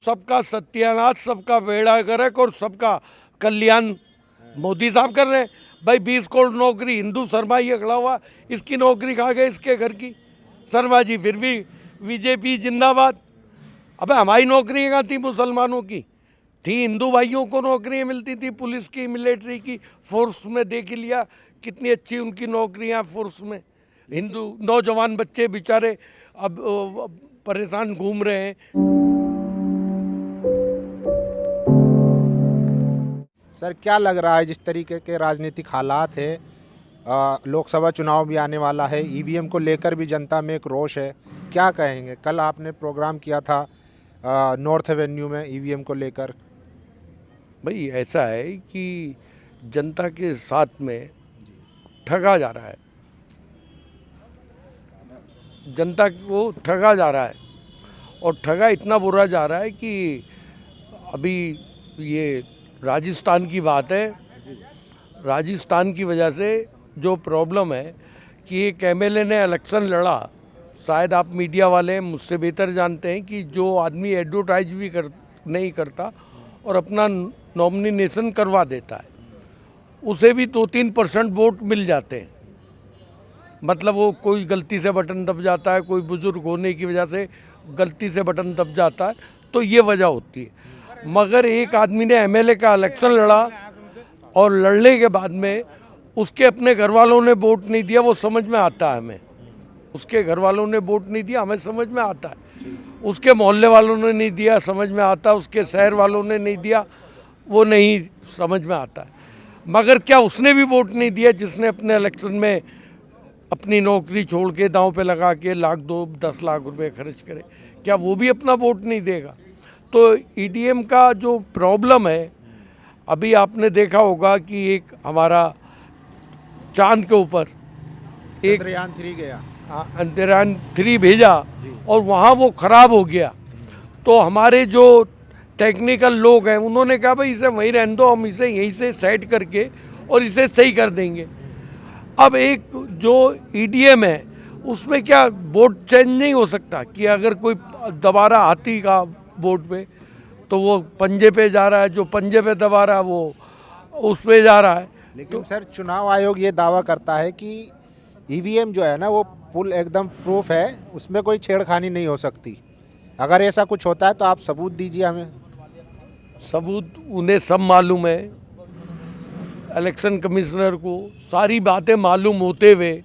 सबका सत्यानाश, सबका बेड़ा गर्क और सबका कल्याण मोदी साहब कर रहे हैं। भाई 20 करोड़ नौकरी, हिंदू शर्मा ये खड़ा हुआ, इसकी नौकरी खा गए इसके घर की। शर्मा जी फिर भी बीजेपी जिंदाबाद। अबे हमारी नौकरियाँ कहाँ थी मुसलमानों की? थी, हिंदू भाइयों को नौकरियाँ मिलती थी, पुलिस की, मिलिट्री की, फोर्स में देख लिया कितनी अच्छी उनकी नौकरियाँ फोर्स में। हिंदू नौजवान बच्चे बेचारे अब परेशान घूम रहे हैं। सर क्या लग रहा है जिस तरीके के राजनीतिक हालात है, लोकसभा चुनाव भी आने वाला है, ईवीएम को लेकर भी जनता में एक रोष है, क्या कहेंगे? कल आपने प्रोग्राम किया था नॉर्थ एवेन्यू में ईवीएम को लेकर। भाई ऐसा है कि जनता के साथ में ठगा जा रहा है, जनता को ठगा जा रहा है और ठगा इतना बुरा जा रहा है कि अभी ये राजस्थान की बात है। राजस्थान की वजह से जो प्रॉब्लम है कि एक एमएलए ने इलेक्शन लड़ा, शायद आप मीडिया वाले मुझसे बेहतर जानते हैं कि जो आदमी एडवर्टाइज भी नहीं करता और अपना नॉमिनेशन करवा देता है, उसे भी 2-3% वोट मिल जाते हैं। मतलब वो कोई गलती से बटन दब जाता है, कोई बुजुर्ग होने की वजह से गलती से बटन दब जाता है, तो ये वजह होती है। मगर एक आदमी ने एमएलए का इलेक्शन लड़ा और लड़ने के बाद में उसके अपने घर वालों ने वोट नहीं दिया, वो समझ में आता है हमें। उसके घर वालों ने वोट नहीं दिया, हमें समझ में आता है। उसके मोहल्ले वालों ने नहीं दिया, समझ में आता है। उसके शहर वालों ने नहीं दिया, वो नहीं समझ में आता है। मगर क्या उसने भी वोट नहीं दिया जिसने अपने इलेक्शन में अपनी नौकरी छोड़ के दांव पे लगा के 1-2-10 लाख रुपए खर्च करे? क्या वो भी अपना वोट नहीं देगा? तो ईवीएम का जो प्रॉब्लम है, अभी आपने देखा होगा कि एक हमारा चांद के ऊपर एक चंद्रयान 3 गया, चंद्रयान 3 भेजा और वहाँ वो ख़राब हो गया। तो हमारे जो टेक्निकल लोग हैं उन्होंने कहा भाई इसे वहीं रहने दो, हम इसे यहीं से सेट करके और इसे सही कर देंगे। अब एक जो ईवीएम है उसमें क्या वोट चेंज नहीं हो सकता कि अगर कोई दोबारा आती का वोट पे तो वो पंजे पे जा रहा है, जो पंजे पे दबा रहा है वो उस पे जा रहा है। लेकिन तो सर चुनाव आयोग ये दावा करता है कि ईवीएम जो है ना वो फुल एकदम प्रूफ है, उसमें कोई छेड़खानी नहीं हो सकती। अगर ऐसा कुछ होता है तो आप सबूत दीजिए हमें। सबूत उन्हें सब मालूम है, इलेक्शन कमिश्नर को सारी बातें मालूम होते हुए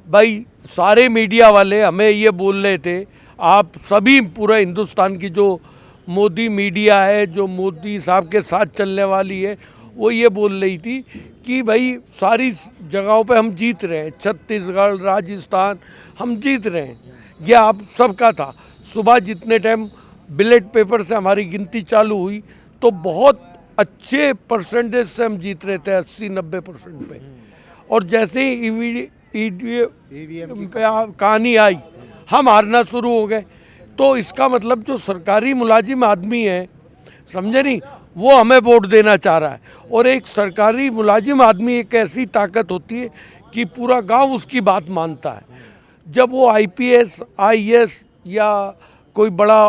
भाई सारे मीडिया वाले हमें ये बोल रहे थे, आप सभी पूरा हिंदुस्तान की जो मोदी मीडिया है, जो मोदी साहब के साथ चलने वाली है, वो ये बोल रही थी कि भाई सारी जगहों पे हम जीत रहे हैं, छत्तीसगढ़, राजस्थान, हम जीत रहे हैं। ये आप सबका था। सुबह जितने टाइम बैलेट पेपर से हमारी गिनती चालू हुई तो बहुत अच्छे परसेंटेज से हम जीत रहे थे, 80-90% पे। और जैसे ही ईवीएम पे कहानी आई, हम हारना शुरू हो गए। तो इसका मतलब जो सरकारी मुलाजिम आदमी है, समझे नहीं, वो हमें वोट देना चाह रहा है। और एक सरकारी मुलाजिम आदमी एक ऐसी ताकत होती है कि पूरा गांव उसकी बात मानता है। जब वो आईपीएस, आईएएस या कोई बड़ा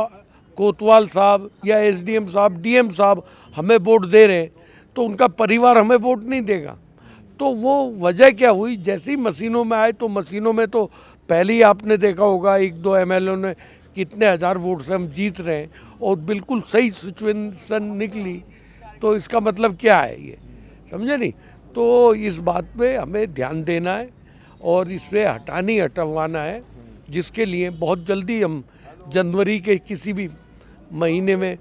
कोतवाल साहब या एसडीएम साहब, डीएम साहब हमें वोट दे रहे हैं तो उनका परिवार हमें वोट नहीं देगा। तो वो वजह क्या हुई, जैसी मशीनों में आए तो मशीनों में तो पहले ही आपने देखा होगा 1-2 एमएलए ने कितने हज़ार वोट से हम जीत रहे हैं और बिल्कुल सही सिचुएशन निकली। तो इसका मतलब क्या है ये, समझे नहीं? तो इस बात पे हमें ध्यान देना है और इस पर हटवाना है, जिसके लिए बहुत जल्दी हम जनवरी के किसी भी महीने में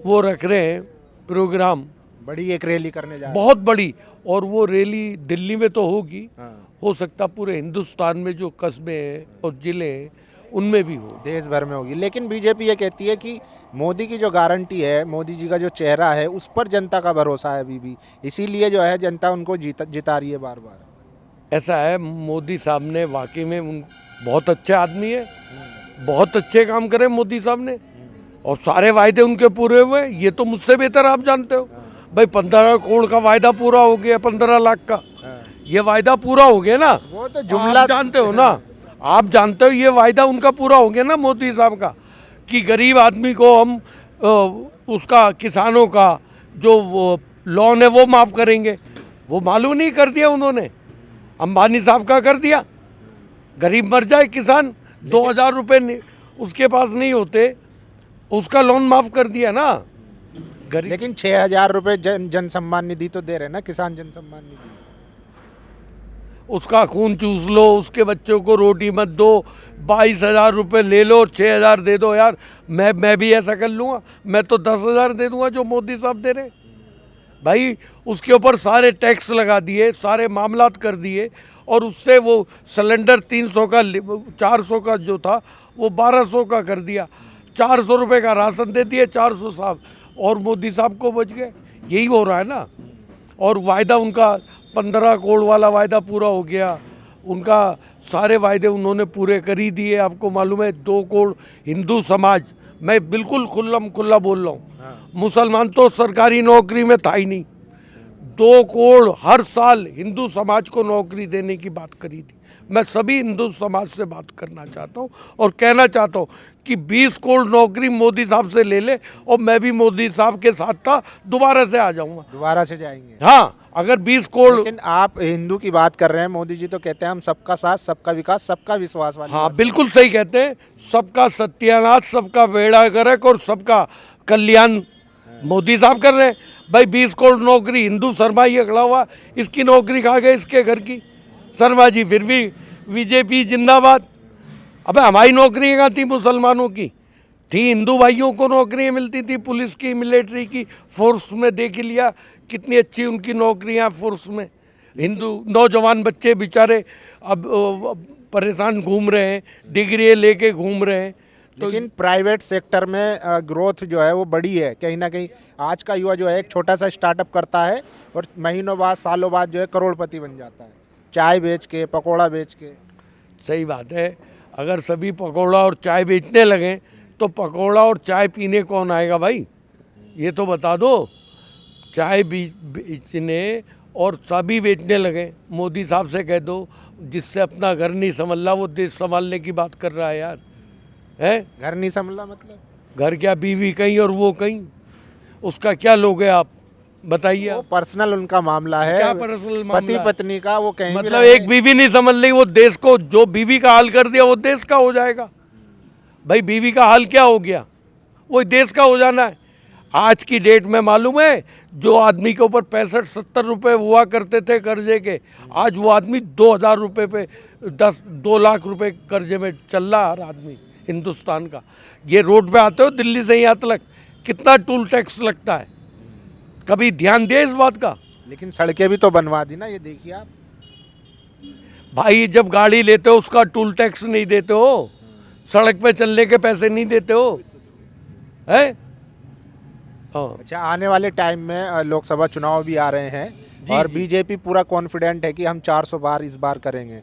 वो रख रहे हैं प्रोग्राम। बड़ी एक रैली करने जा रहे हैं। बहुत बड़ी, और वो रैली दिल्ली में तो होगी, हाँ। हो सकता पूरे हिंदुस्तान में जो कस्बे हैं और ज़िले हैं उनमें भी हो, देश भर में होगी। लेकिन बीजेपी ये कहती है कि मोदी की जो गारंटी है, मोदी जी का जो चेहरा है, उस पर जनता का भरोसा है अभी भी, इसीलिए जो है जनता उनको जिता रही है बार बार। ऐसा है। मोदी साहब ने वाकई में बहुत अच्छे आदमी है, बहुत अच्छे काम करे मोदी साहब ने और सारे वायदे उनके पूरे हुए। ये तो मुझसे बेहतर आप जानते हो भाई, 15 करोड़ का वायदा पूरा हो गया, 15 लाख का ये वायदा पूरा हो गया ना। वो तो जुमला जानते हो ना, आप जानते हो ये वायदा उनका पूरा हो गया ना मोदी साहब का, कि गरीब आदमी को हम उसका किसानों का जो वो लोन है वो माफ़ करेंगे, वो मालूम नहीं कर दिया उन्होंने। अंबानी साहब का कर दिया, गरीब मर जाए किसान, 2,000 रुपये उसके पास नहीं होते, उसका लोन माफ़ कर दिया ना गरीब। लेकिन 6,000 रुपये जन सम्मान निधि तो दे रहे ना, किसान जन सम्मान निधि। उसका खून चूस लो, उसके बच्चों को रोटी मत दो, 22,000 रुपये ले लो, 6,000 दे दो यार। मैं भी ऐसा कर लूँगा, मैं तो 10,000 दे दूंगा जो मोदी साहब दे रहे भाई। उसके ऊपर सारे टैक्स लगा दिए, सारे मामलात कर दिए, और उससे वो सिलेंडर 300 का 400 का जो था वो 1200 का कर दिया, 400 रुपये का राशन दे दिए 400 साहब, और मोदी साहब को बच गए। यही हो रहा है ना। और वायदा उनका 15 करोड़ वाला वायदा पूरा हो गया, उनका सारे वायदे उन्होंने पूरे कर ही दिए। आपको मालूम है 2 करोड़ हिंदू समाज, मैं बिल्कुल खुला बोल रहा हूँ, मुसलमान तो सरकारी नौकरी में था ही नहीं, 2 करोड़ हर साल हिंदू समाज को नौकरी देने की बात करी थी। मैं सभी हिंदू समाज से बात करना चाहता हूँ और कहना चाहता हूँ कि 20 करोड़ नौकरी मोदी साहब से ले ले, और मैं भी मोदी साहब के साथ था, दोबारा से आ जाऊँगा। दोबारा से जाएंगे? हाँ, अगर 20 करोड़। लेकिन आप हिंदू की बात कर रहे हैं, मोदी जी तो कहते हैं हम सबका साथ, सबका विकास, सबका विश्वास वाले। हाँ, बिल्कुल सही कहते हैं, सबका सत्यानाश, सबका बेड़ा गर्क और सबका कल्याण मोदी साहब कर रहे हैं भाई। 20 करोड़ नौकरी, हिंदू शर्मा ये खड़ा हुआ, इसकी नौकरी खा गए, इसके घर की। शर्मा जी फिर भी बीजेपी जिंदाबाद। अबे हमारी नौकरियाँ कहाँ थी? मुसलमानों की थी, हिंदू भाइयों को नौकरियाँ मिलती थी, पुलिस की, मिलिट्री की, फोर्स में देख लिया कितनी अच्छी उनकी नौकरियाँ फोर्स में। हिंदू नौजवान बच्चे बेचारे अब परेशान घूम रहे हैं, डिग्री लेके घूम रहे हैं। तो लेकिन प्राइवेट सेक्टर में ग्रोथ जो है वो बड़ी है कहीं ना कहीं। आज का युवा जो है एक छोटा सा स्टार्टअप करता है और महीनों बाद, सालों बाद जो है करोड़पति बन जाता है, चाय बेच के, पकौड़ा बेच के। सही बात है, अगर सभी पकौड़ा और चाय बेचने लगें तो पकौड़ा और चाय पीने कौन आएगा भाई? ये तो बता दो। चाय बेचने और सभी बेचने लगे, मोदी साहब से कह दो, जिससे अपना घर नहीं संभल रहा वो देश संभालने की बात कर रहा है यार। है घर नहीं संभला मतलब? घर क्या, बीवी कहीं और वो कहीं, उसका क्या लोगे आप बताइए? वो पर्सनल उनका मामला है, क्या पर्सनल मामला? पति पत्नी का, वो कहीं मतलब एक बीवी नहीं समझ रही, वो देश को, जो बीवी का हाल कर दिया वो देश का हो जाएगा भाई। बीवी का हाल क्या हो गया? वो देश का हो जाना है। आज की डेट में मालूम है, जो आदमी के ऊपर 65-70 रुपये हुआ करते थे कर्जे के, आज वो आदमी 2,000 रुपये पे 2 लाख रुपए कर्जे में चल रहा हर आदमी हिंदुस्तान का। ये रोड पे आते हो दिल्ली से यहाँ तक कितना टूल टैक्स लगता है, कभी ध्यान दिया इस बात का? लेकिन सड़कें भी तो बनवा दी ना, ये देखिए आप भाई। जब गाड़ी लेते हो उसका टूल टैक्स नहीं देते हो, सड़क पे चलने के पैसे नहीं देते हो, है? अच्छा, आने वाले टाइम में लोकसभा चुनाव भी आ रहे हैं और बीजेपी पूरा कॉन्फिडेंट है कि हम 400 पार इस बार करेंगे।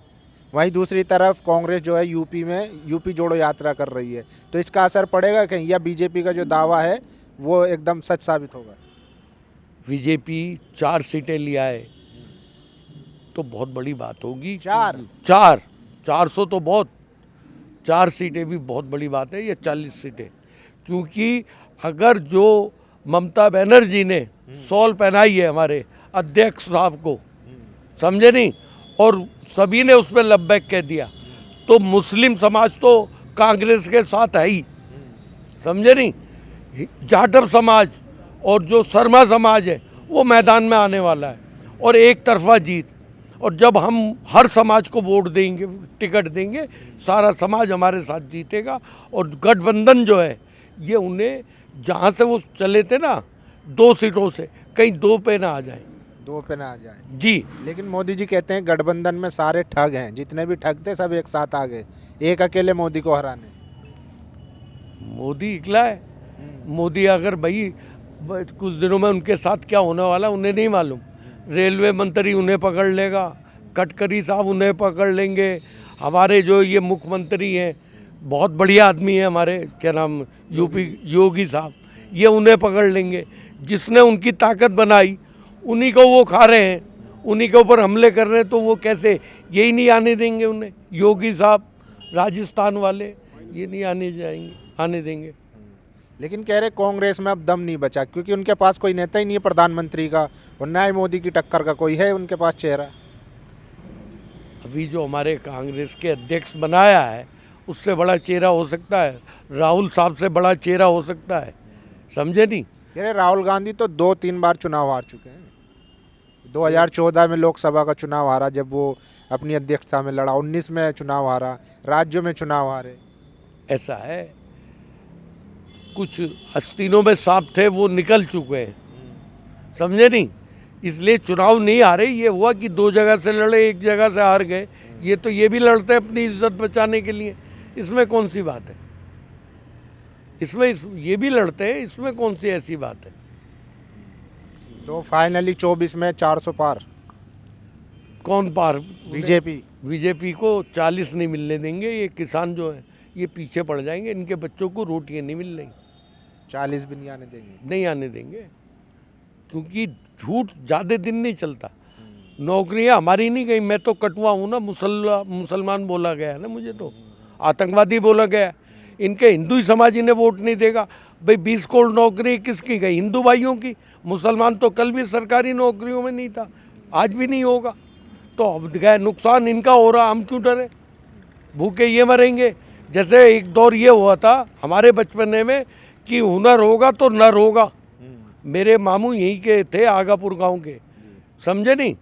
वहीं दूसरी तरफ कांग्रेस जो है यूपी में यूपी जोड़ो यात्रा कर रही है, तो इसका असर पड़ेगा कहीं, या बीजेपी का जो दावा है वो एकदम सच साबित होगा? बीजेपी 4 सीटें लिया है तो बहुत बड़ी बात होगी। 400 तो बहुत, 4 सीटें भी बहुत बड़ी बात है, या 40 सीटें। क्योंकि अगर जो ममता बनर्जी ने शॉल पहनाई है हमारे अध्यक्ष साहब को, समझे नहीं, और सभी ने उस पर लब्बैक कह दिया, तो मुस्लिम समाज तो कांग्रेस के साथ है ही, समझे नहीं। जाटव समाज और जो शर्मा समाज है वो मैदान में आने वाला है, और एक तरफा जीत। और जब हम हर समाज को वोट देंगे, टिकट देंगे, सारा समाज हमारे साथ जीतेगा। और गठबंधन जो है ये उन्हें, जहाँ से वो चले थे ना 2 सीटों से, कहीं 2 पे ना आ जाए, 2 पे ना आ जाए जी। लेकिन मोदी जी कहते हैं गठबंधन में सारे ठग हैं, जितने भी ठग थे सब एक साथ आ गए, एक अकेले मोदी को हराने। मोदी इकला है। मोदी अगर भाई कुछ दिनों में उनके साथ क्या होने वाला उन्हें नहीं मालूम। रेलवे मंत्री उन्हें पकड़ लेगा, गडकरी साहब उन्हें पकड़ लेंगे, हमारे जो ये मुख्यमंत्री हैं बहुत बढ़िया आदमी है हमारे, क्या नाम, यूपी योगी साहब, ये उन्हें पकड़ लेंगे। जिसने उनकी ताकत बनाई उन्हीं को वो खा रहे हैं, उन्हीं के ऊपर हमले कर रहे हैं, तो वो कैसे, यही नहीं आने देंगे उन्हें। योगी साहब राजस्थान वाले ये नहीं आने देंगे। लेकिन कह रहे कांग्रेस में अब दम नहीं बचा क्योंकि उनके पास कोई नेता ही नहीं है प्रधानमंत्री का, और ना ही मोदी की टक्कर का कोई है उनके पास चेहरा। अभी जो हमारे कांग्रेस के अध्यक्ष बनाया है उससे बड़ा चेहरा हो सकता है, राहुल साहब से बड़ा चेहरा हो सकता है, समझे नहीं। कह रहे राहुल गांधी तो 2-3 बार चुनाव हार चुके हैं। 2014 में लोकसभा का चुनाव हारा जब वो अपनी अध्यक्षता में लड़ा, 19 में चुनाव हारा, राज्यों में चुनाव हारे। ऐसा है, कुछ आस्तीनों में सांप थे वो निकल चुके हैं, समझे नहीं। इसलिए चुनाव नहीं हारे, ये हुआ कि 2 जगह से लड़े, 1 जगह से हार गए। ये तो ये भी लड़ते हैं अपनी इज्जत बचाने के लिए, इसमें कौन सी बात है। ये भी लड़ते हैं, इसमें कौन सी ऐसी बात है। तो फाइनली 24 में 400 पार। कौन पार? बीजेपी को 40 नहीं मिलने देंगे। ये किसान जो है ये पीछे पड़ जाएंगे, इनके बच्चों को रोटियां नहीं मिल रही। 40 भी नहीं आने देंगे। नहीं आने देंगे, क्योंकि झूठ ज़्यादा दिन नहीं चलता। नौकरियां हमारी नहीं गई, मैं तो कटवा हूँ ना, मुसलमान बोला गया है ना, मुझे तो आतंकवादी बोला गया। इनके हिंदू ही समाज इन्हें वोट नहीं देगा। भाई 20 करोड़ नौकरी किसकी गई? हिंदू भाइयों की। मुसलमान तो कल भी सरकारी नौकरियों में नहीं था, आज भी नहीं होगा। तो अब गए, नुकसान इनका हो रहा, हम क्यों डरे? भूखे ये मरेंगे। जैसे एक दौर ये हुआ था हमारे बचपने में कि हुनर होगा तो नर होगा। मेरे मामू यहीं के थे, आगापुर गांव के, समझे नहीं।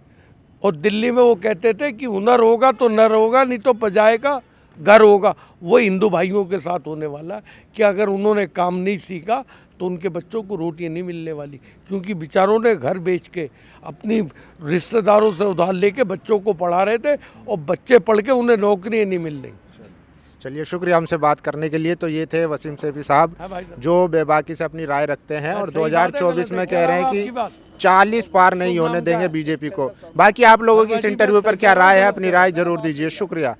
और दिल्ली में वो कहते थे कि हुनर होगा तो नर होगा, नहीं तो पजाए का घर होगा। वो हिंदू भाइयों के साथ होने वाला है कि अगर उन्होंने काम नहीं सीखा तो उनके बच्चों को रोटियां नहीं मिलने वाली, क्योंकि बेचारों ने घर बेच के अपनी रिश्तेदारों से उधार लेके बच्चों को पढ़ा रहे थे, और बच्चे पढ़ के उन्हें नौकरियाँ नहीं मिल रही। चलिए, शुक्रिया हमसे बात करने के लिए। तो ये थे वसीम सैफी साहब, जो बेबाकी से अपनी राय रखते हैं और 2024 में कह रहे हैं कि 40 पार नहीं होने देंगे बीजेपी को। बाकी आप लोगों की इस इंटरव्यू पर क्या राय है, अपनी राय जरूर दीजिए। शुक्रिया।